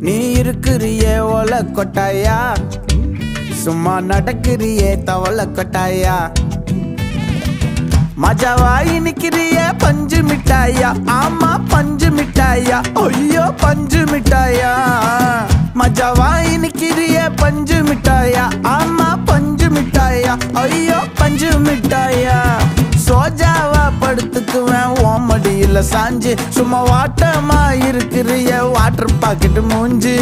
நீ இருக்கிறியே ஓல கொட்டாயா, சும்மா நடக்கிறியே தவள கொட்டாயா. மஜாவாய் நிக்கிறிய பஞ்சு மிட்டாயா, ஆமா பஞ்சு மிட்டாயா, ஐயோ பஞ்சு மிட்டாயா. மஜாவாய் நிக்கிறிய பஞ்சு மிட்டாயா, ஆமா பஞ்சு மிட்டாயா, ஐயோ பஞ்சு மிட்டாயா. சோஜாவா படுத்துக்குவேன் ஓமடியில சாஞ்சு, சும்மா வாட்டமா இருக்கிறிய வாட்டர் பாக்கெட் மூஞ்சு.